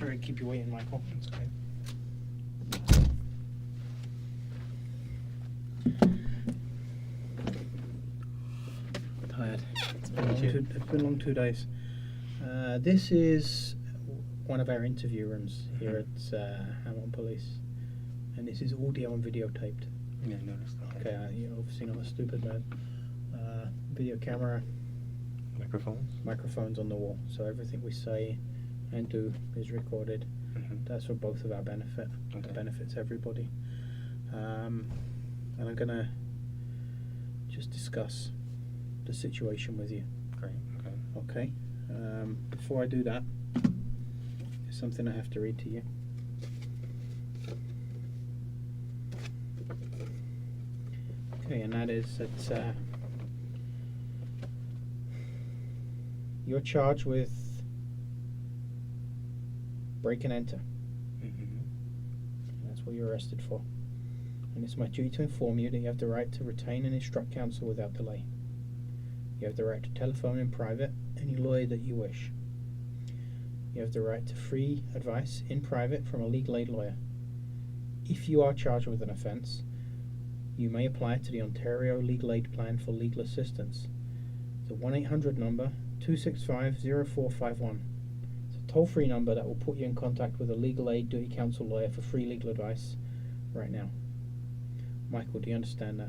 Sorry to keep you waiting, Michael. That's okay. Tired. It's Been a long 2 days. This is one of our interview rooms here at Hamilton Police, and this is audio and videotaped. Yeah, I noticed that. Okay, you're obviously not a stupid man. Video camera, microphones on the wall, so everything we say and do is recorded. That's for both of our benefit. Okay. It benefits everybody. And I'm gonna just discuss the situation with you. Great. Okay. Okay. Before I do that, there's something I have to read to you. Okay, and that is that you're charged with break and enter. That's what you're arrested for. And it's my duty to inform you that you have the right to retain and instruct counsel without delay. You have the right to telephone in private any lawyer that you wish. You have the right to free advice in private from a legal aid lawyer. If you are charged with an offence, you may apply to the Ontario Legal Aid Plan for legal assistance. The 1-800 number 265-0451. It's a toll-free number that will put you in contact with a legal aid duty counsel lawyer for free legal advice right now. Michael, do you understand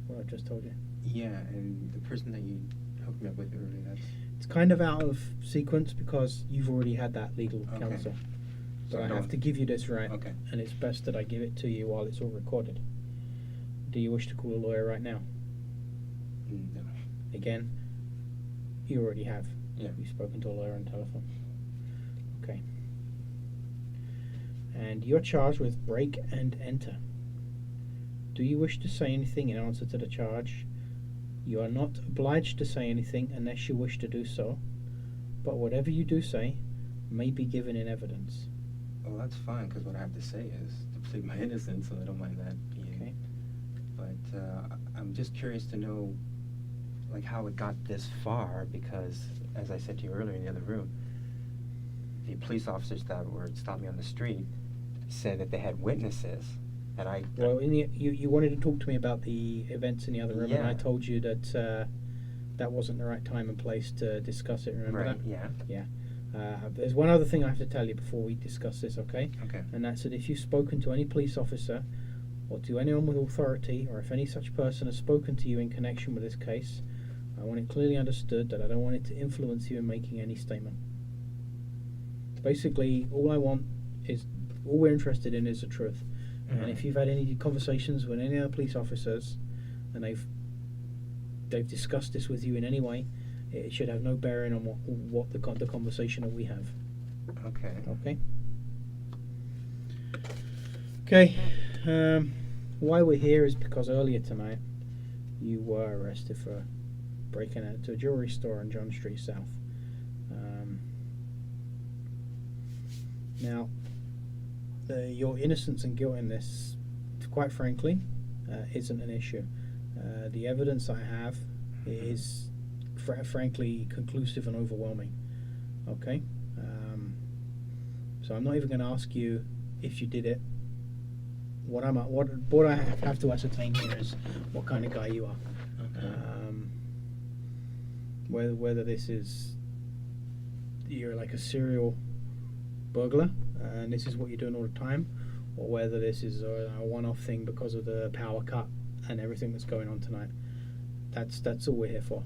what I've just told you? Yeah, and the person that you hooked me up with earlier, It's kind of out of sequence because you've already had that legal Okay. counsel. So So I have to give you this right, Okay. and it's best that I give it to you while it's all recorded. Do you wish to call a lawyer right now? No. Again, you already have. Yeah. You've spoken to a lawyer on telephone. Okay. And you're charged with break and enter. Do you wish to say anything in answer to the charge? You are not obliged to say anything unless you wish to do so, but whatever you do say may be given in evidence. Well, that's fine, because what I have to say is to plead my innocence, so I don't mind that being. Okay. But I'm just curious to know, like, how it got this far, because, as I said to you earlier in the other room, the police officers that were stopped me on the street said that they had witnesses, and I... Well, you wanted to talk to me about the events in the other room, and I Yeah. told you that that wasn't the right time and place to discuss it. Remember Right, that? yeah. Yeah. There's one other thing I have to tell you before we discuss this, okay? Okay. And that's that if you've spoken to any police officer or to anyone with authority, or if any such person has spoken to you in connection with this case, I want it clearly understood that I don't want it to influence you in making any statement. Basically, all we're interested in is the truth. And if you've had any conversations with any other police officers and they've discussed this with you in any way, it should have no bearing on what the conversation that we have. Okay. Okay. Okay. Why we're here is because earlier tonight you were arrested for breaking into a jewelry store on John Street South. Now, your innocence and guilt in this, quite frankly, isn't an issue. The evidence I have is, frankly, conclusive and overwhelming. Okay? So I'm not even going to ask you if you did it. What I have to ascertain here is what kind of guy you are. Okay. Whether this is you're like a serial burglar and this is what you're doing all the time, or whether this is a one-off thing because of the power cut and everything that's going on tonight. That's all we're here for.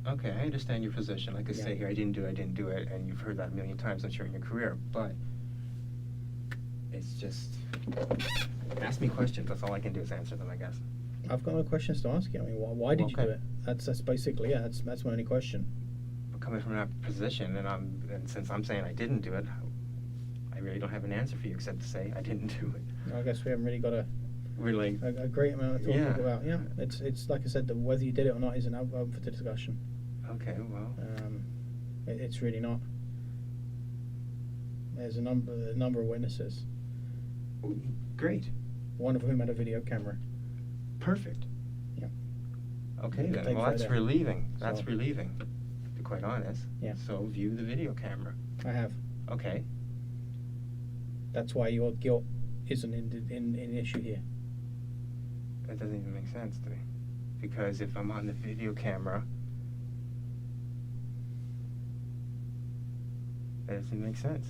Okay, I understand your position. Like I say here, I didn't do it, and you've heard that a million times, I'm sure, in your career. But it's just, ask me questions. That's all I can do is answer them, I guess. I've got no questions to ask you. I mean, why did you do it? That's basically that's my only question. But coming from that position, and since I'm saying I didn't do it, I really don't have an answer for you except to say I didn't do it. I guess we haven't really got a great amount to talk about. Yeah, it's like I said, that whether you did it or not isn't open for the discussion. Okay, well. It's really not. There's a number of witnesses. Great. One of whom had a video camera. Perfect. Yeah. Okay You can then. take Well, that's that. relieving. That's So- relieving, to be quite honest. Yeah. So view the video camera. I have. Okay. That's why your guilt isn't in issue here. That doesn't even make sense to me. Because if I'm on the video camera, that doesn't make sense.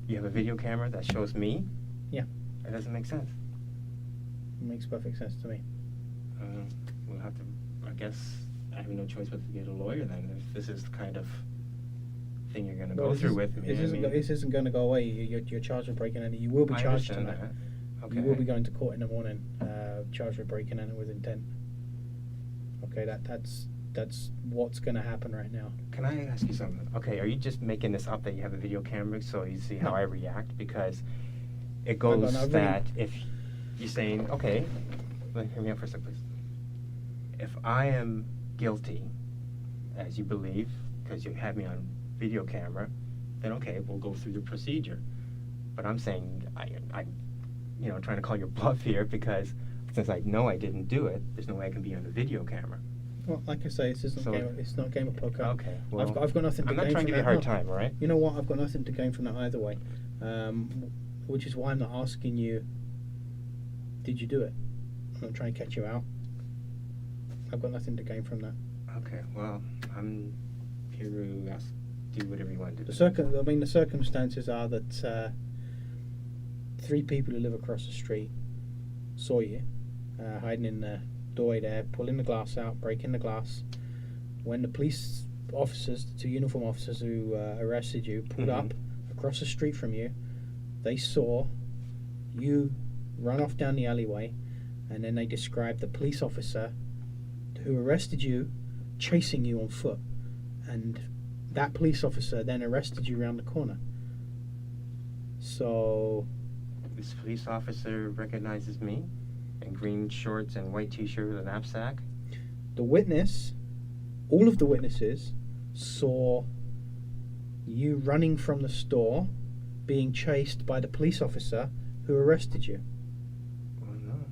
You have a video camera that shows me? Yeah. That doesn't make sense. It makes perfect sense to me. We'll have to, I guess, I have no choice but to get a lawyer then, if this is the kind of thing you're going to go through with me. This isn't going to go away. You're charged with breaking in. You will be charged tonight. Okay. You will be going to court in the morning, charged with breaking in with intent. Okay, that's what's going to happen right now. Can I ask you something? Okay, are you just making this up that you have a video camera so you see how No. I react? Because it goes no, that if you're saying, okay, hear me out for a second, please. If I am guilty, as you believe, because you have me on video camera, then okay, we'll go through the procedure. But I'm saying, I trying to call your bluff here, because since I know I didn't do it, there's no way I can be on the video camera. Well, like I say, it's not a game of poker. Okay, well, I've got nothing to gain from that. I'm not trying to give you a hard time, all right? You know what? I've got nothing to gain from that either way. Which is why I'm not asking you, did you do it? I'm not trying to catch you out. I've got nothing to gain from that. Okay, well, I'm here to do whatever you want to do. The circumstances are that 3 people who live across the street saw you hiding in the doorway there, pulling the glass out, breaking the glass. When the police officers, the 2 uniform officers who arrested you, pulled up across the street from you, they saw you run off down the alleyway, and then they described the police officer who arrested you chasing you on foot, and that police officer then arrested you around the corner. So this police officer recognizes me in green shorts and white t-shirt with a knapsack? All of the witnesses saw you running from the store, being chased by the police officer who arrested you. Well, no.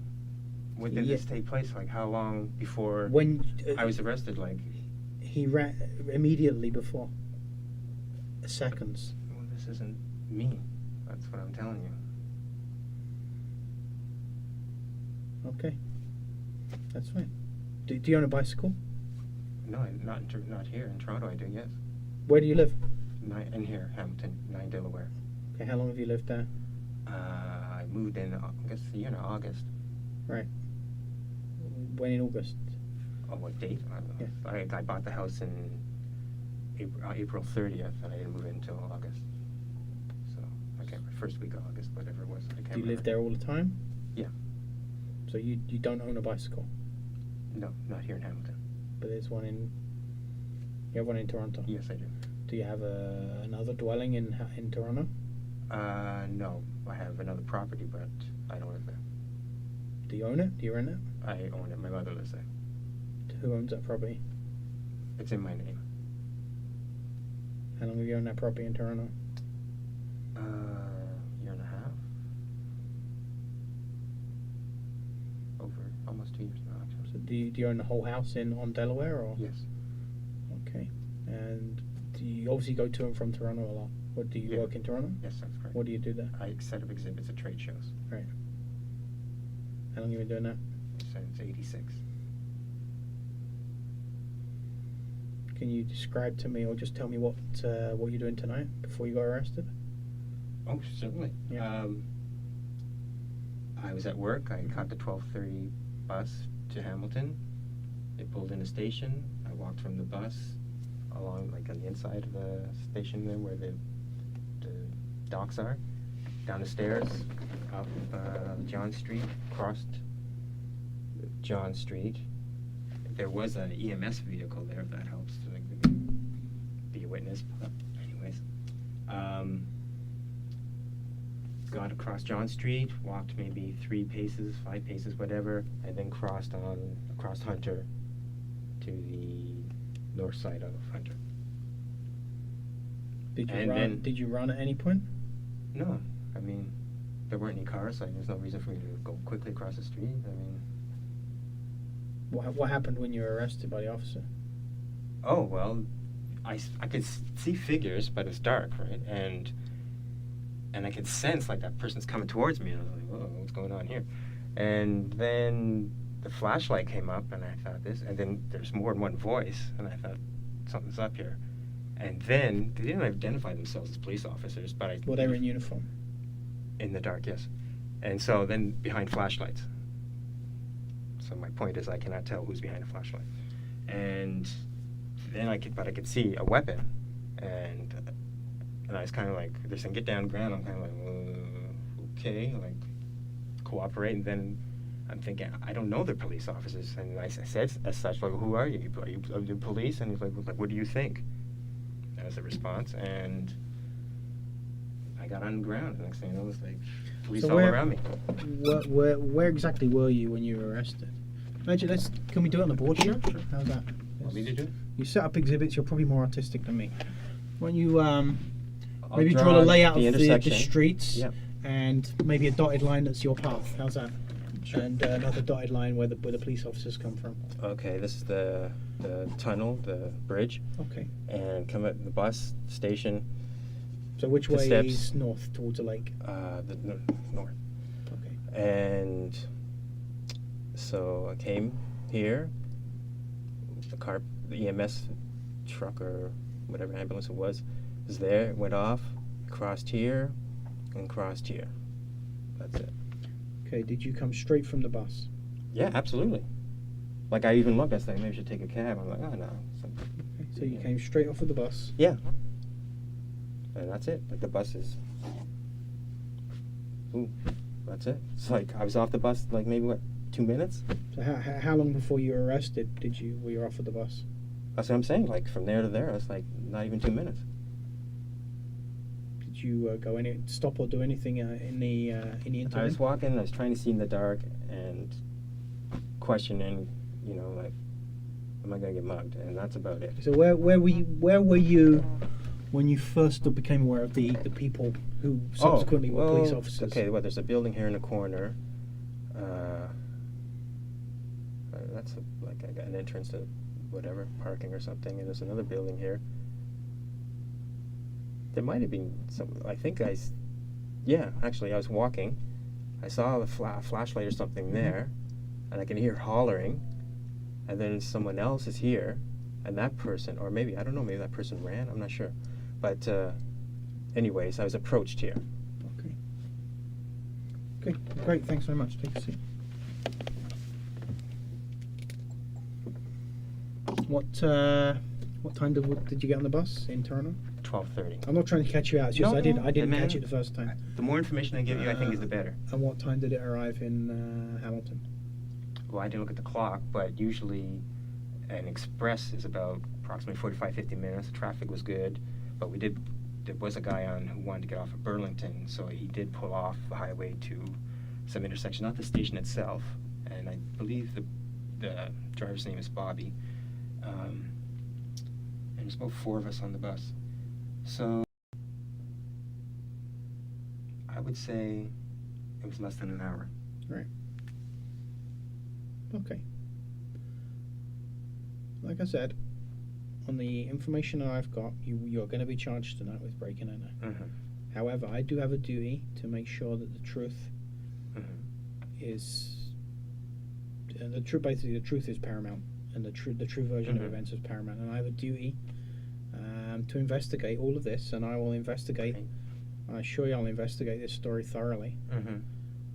When did this take place? Like, how long before I was arrested? Like, he ran immediately before. Seconds. Well, this isn't me. That's what I'm telling you. Okay, that's fine. Do you own a bicycle? No, not here. In Toronto, I do, yes. Where do you live? In here, Hamilton, 9 Delaware. Okay, how long have you lived there? I moved in, I guess, August. Right. When in August? Oh, what date? I don't know. Yeah. I bought the house in April 30th, and I didn't move in until August. So, I can't remember, first week of August, whatever it was. I can't remember. Do you live there all the time? Yeah. So you don't own a bicycle? No, not here in Hamilton. But there's one you have one in Toronto? Yes, I do. Do you have another dwelling in Toronto? No, I have another property, but I don't live there. Do you own it? Do you rent it? I own it. My mother lives there. Who owns that property? It's in my name. How long have you owned that property in Toronto? Year and a half. Over almost 2 years now, actually. So do you own the whole house on Delaware, or? Yes. Okay. And do you obviously go to and from Toronto a lot? Or do you work in Toronto? Yes, that's correct. What do you do there? I set up exhibits at trade shows. Right. How long have you been doing that? Since '86. Can you describe to me, or just tell me what you're doing tonight before you got arrested? Oh, certainly. Yeah. I was at work. I caught the 12:30 bus to Hamilton. They pulled in the station. I walked from the bus along, like on the inside of the station there where the docks are, down the stairs, up John Street, crossed John Street. There was an EMS vehicle there, if that helps to be a witness. But anyways, got across John Street, walked maybe 3 paces, 5 paces, whatever, and then crossed across Hunter to the north side of Hunter. Did you run at any point? No, I mean, there weren't any cars, so there's no reason for me to go quickly across the street. I mean, what happened when you were arrested by the officer? Oh, well, I could see figures, but it's dark, right? And and I could sense like that person's coming towards me, and I was like, whoa, what's going on here? And then the flashlight came up, and I thought this, and then there's more than one voice, and I thought something's up here. And then they didn't identify themselves as police officers, but Well, they were in uniform. in the dark, yes. And so then behind flashlights. So my point is I cannot tell who's behind a flashlight. And then I could see a weapon, and I was kind of like, they're saying get down, ground. I'm kind of like, okay, like cooperate. And then I'm thinking, I don't know they're police officers. And I said as such, like, who are you? Are you the police? And he's like, what do you think? That was the response. And I got on the ground. The next thing you know, it was like police all around me. Where exactly were you when you were arrested? Can we do it on the board here? Sure. How's that? Want me to do it? You set up exhibits. You're probably more artistic than me. Why don't you I'll maybe draw the layout the of the streets, Yep. and maybe a dotted line that's your path. How's that? Sure. And another dotted line where the police officers come from. Okay, this is the tunnel, the bridge, Okay. and come at the bus station. So which The way steps. is north towards the lake? The north. Okay. And so I came here. The EMS truck or whatever ambulance it was there. Went off, crossed here, and crossed here. That's it. Okay. Did you come straight from the bus? Yeah, absolutely. Like I even looked. I was like, maybe I should take a cab. I'm like, oh no. Okay. So you came straight off of the bus. Yeah. And that's it. Like the bus is. Ooh, that's it. It's like I was off the bus like maybe 2 minutes. So how long before you were arrested were you off of the bus? That's what I'm saying. Like from there to there, it's like not even 2 minutes. Did you stop or do anything in the interim? I was walking. I was trying to see in the dark and questioning. You know, like, am I gonna get mugged? And that's about it. So where were you when you first became aware of the people who subsequently were police officers? Okay, well, there's a building here in the corner. That's like an entrance to whatever, parking or something. And there's another building here. There might have been some, actually I was walking. I saw a flashlight or something there, and I can hear hollering, and then someone else is here, and that person, or maybe, I don't know, maybe that person ran, I'm not sure. But anyways, I was approached here. Okay. Okay, great, thanks very much. Take a seat. What time did you get on the bus in Toronto? 12:30. I'm not trying to catch you out. It's just No, I didn't man. catch it the first time. The more information I give you, I think is the better. And what time did it arrive in Hamilton? Well, I didn't look at the clock, but usually an express is about approximately 45, 50 minutes. The traffic was good, but there was a guy on who wanted to get off of Burlington, so he did pull off the highway to some intersection, not the station itself, and I believe the driver's name is Bobby. And there's about 4 of us on the bus. So I would say it was less than an hour. Right. Okay. Like I said, on the information that I've got, you're going to be charged tonight with breaking and entering. Mm-hmm. However, I do have a duty to make sure that the truth is basically the truth is paramount, and the true version of events is paramount, and I have a duty to investigate all of this, and I will investigate. Okay. I assure you, I'll investigate this story thoroughly,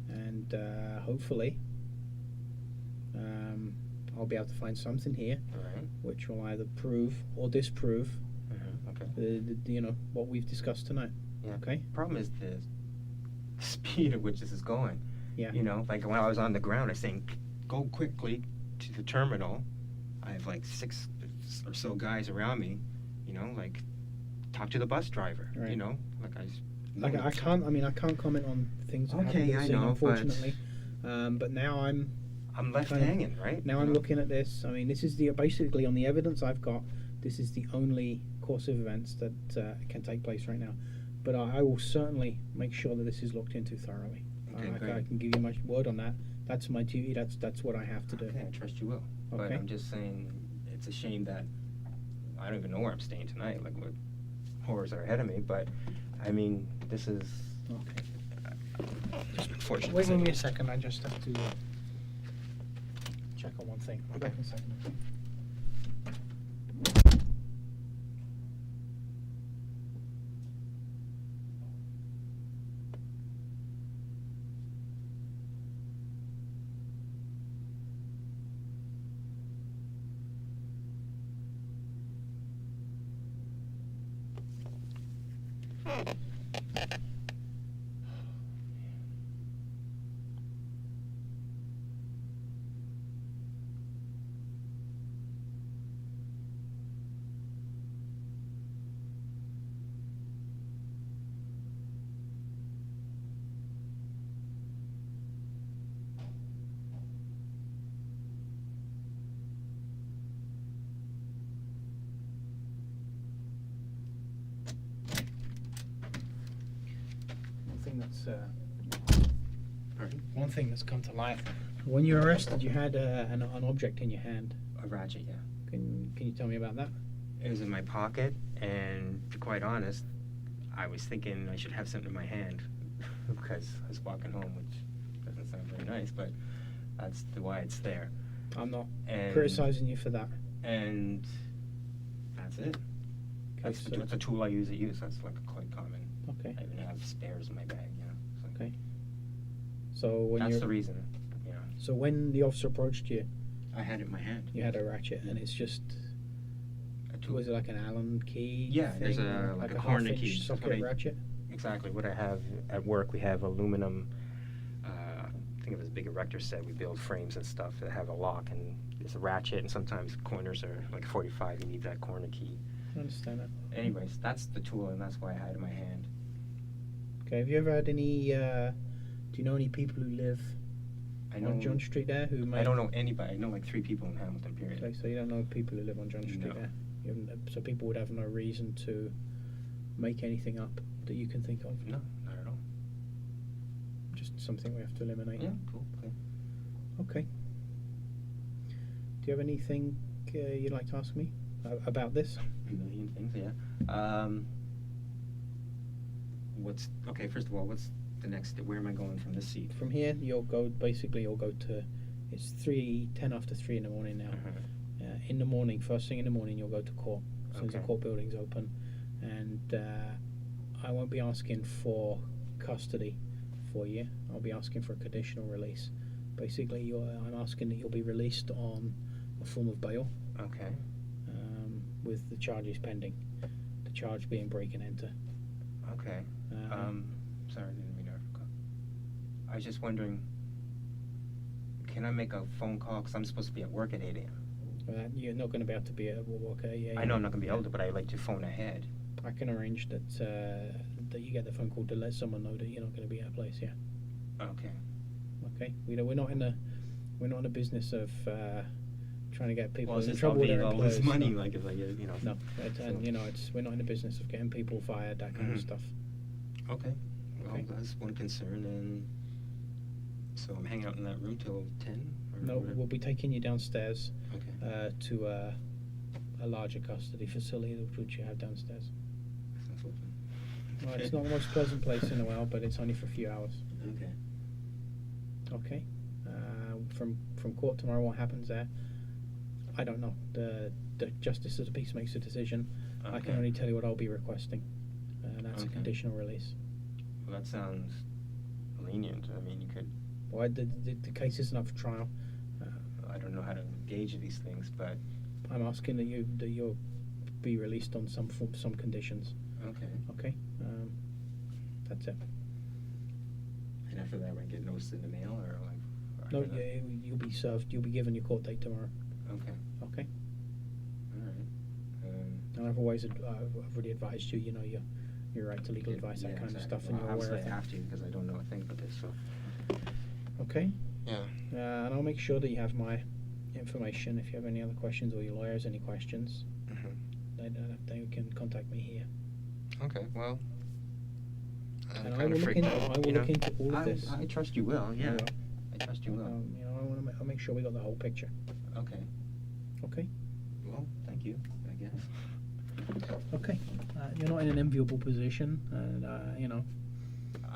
and hopefully, I'll be able to find something here, which will either prove or disprove, what we've discussed tonight. Yeah. Okay. Problem is the speed at which this is going. Yeah. You know, like when I was on the ground, I was saying, go quickly to the terminal. I have like 6 or so guys around me. You know, like talk to the bus driver. Right. You know, I can't comment on things that haven't been seen, unfortunately. But now I'm left hanging, right? Now I'm looking at this. I mean, this is basically on the evidence I've got. This is the only course of events that can take place right now. But I will certainly make sure that this is looked into thoroughly. Okay, I great. can give you my word on that. That's my duty. That's what I have to do. Okay, I trust you will. But Okay. I'm just saying, it's a shame that I don't even know where I'm staying tonight. Like what horrors are ahead of me. But I mean, this is Okay. Just unfortunate. Wait with me a second. I just have to check on one thing. Okay. Back in a second. Okay. One thing that's come to light. When you were arrested, you had an object in your hand. A ratchet, yeah. Can you tell me about that? It was in my pocket, and to be quite honest, I was thinking I should have something in my hand because I was walking home, which doesn't sound very nice, but that's why it's there. I'm not And criticizing you for that. And that's it. Okay, That's a tool I use at use. That's like quite common. Okay. I even have spares in my bag, you know. So Okay. So when that's you're the reason, you know. So when the officer approached you, I had it in my hand. you had a ratchet, and it's just A tool. was it like an Allen key? Yeah, there's thing, a or like a half corner inch key. That's socket what I- ratchet. Exactly what I have at work. We have aluminum. Think of it as a big erector set. We build frames and stuff that have a lock, and there's a ratchet, and sometimes corners are like 45. You need that corner key. I understand that. Anyways, that's the tool, and that's why I had it in my hand. Okay. Have you ever had any? Do you know any people who live I know. on John Street there who may? I don't know anybody. I know like 3 people in Hamilton. Period. Okay, so you don't know people who live on John Street No. there. So people would have no reason to make anything up that you can think of. No, not at all. Just something we have to eliminate. Yeah, cool. Okay. Okay. Do you have anything you'd like to ask me about this? A million things, yeah. What's okay? First of all, what's the next step? Where am I going from this seat? From here, you'll go to. It's 10 after 3 in the morning now. In the morning, first thing in the morning, you'll go to court as soon as the Okay. court building's open, and I won't be asking for custody for you. I'll be asking for a conditional release. Basically, I'm asking that you'll be released on a form of bail, Okay. with the charges pending. The charge being break and enter. Okay. Sorry, I didn't mean to forgot. I was just wondering, can I make a phone call? Because I'm supposed to be at work at 8 a.m. You're not going to be able to be at work. Yeah, I know I'm not going to be able to, but I like to phone ahead. I can arrange that you get the phone call to let someone know that you're not going to be at a place. Yeah. Okay. Okay. We're not in the business of trying to get people Well, in since trouble I'll with be their all this employers. money, No. like if I get, you know. No, and so- we're not in the business of getting people fired, that kind of Mhm. stuff. Okay. Well, Okay. that's one concern, and so I'm hanging out in that room till 10. Or No, whatever? we'll be taking you downstairs Okay. to a larger custody facility which you have downstairs. Sounds open. Well, it's not the most pleasant place in the world, but it's only for a few hours. Okay. Okay. From court tomorrow, what happens there? I don't know. The justice of the peace makes a decision. I can Okay. only tell you what I'll be requesting. That's a Okay. conditional release. Well, that sounds lenient. I mean, you could. Why the case isn't up for trial. I don't know how to gauge these things, but I'm asking that you'll be released on some conditions. okay. Okay. That's it. And after that, I get notice in the mail, or like. No, after that? you'll be served. You'll be given your court date tomorrow. Okay. Okay. All right. And I've already advised you. You know your right to legal advice, that kind of stuff, and Well, you're aware obviously of I that. have to because I don't know a thing about this. So. Okay. Yeah. And I'll make sure that you have my information. If you have any other questions or your lawyers any questions, they can contact me here. Okay. Well. And I will look into all of this. I trust you will. Yeah. I will. I trust you will. I'll make sure we got the whole picture. Okay. Okay. Well, thank you. I guess. Okay. You're not in an enviable position, and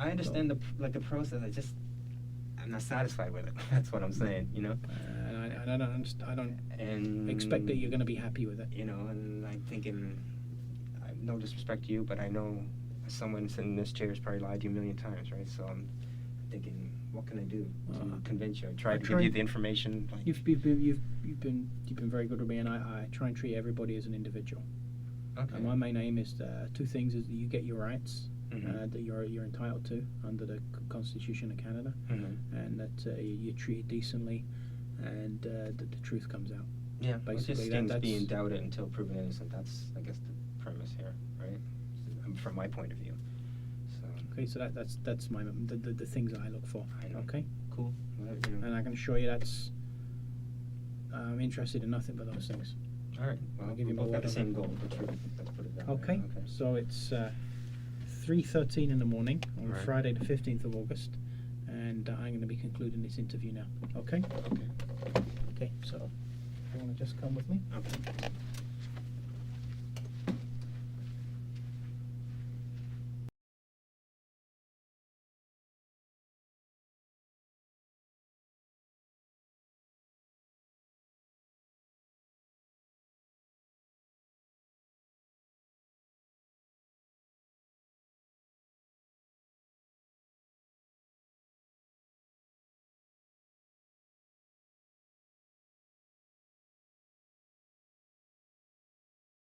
I understand the process. I'm not satisfied with it. That's what I'm saying. You know. And I don't And expect that you're going to be happy with it. You know, and I'm thinking, no disrespect to you, but I know someone sitting in this chair has probably lied to you a million times, right? So I'm thinking, what can I do to convince you? I tried to give you the information. Like, You've been very good with me, and I try and treat everybody as an individual. okay. And my main aim is two things: is that you get your rights Mhm. that you're entitled to under the Constitution of Canada, Mhm. and that you're treated decently, and that the truth comes out. Yeah, well, Basically, just that- things that's- being doubted until proven innocent. That's, I guess, the premise here, right? From my point of view. So. Okay, so that's my the things that I look for. I know. Okay, Cool. Well, you know. and I can assure you that's I'm interested in nothing but those things. All right. Well, I'll give you we my both got word the on same that. goal, the truth. Let's put it that way. Okay, so it's 3:13 in the morning on Right. Friday the 15th of August, and I'm going to be concluding this interview now. Okay? Okay. Okay, so you want to just come with me? Okay.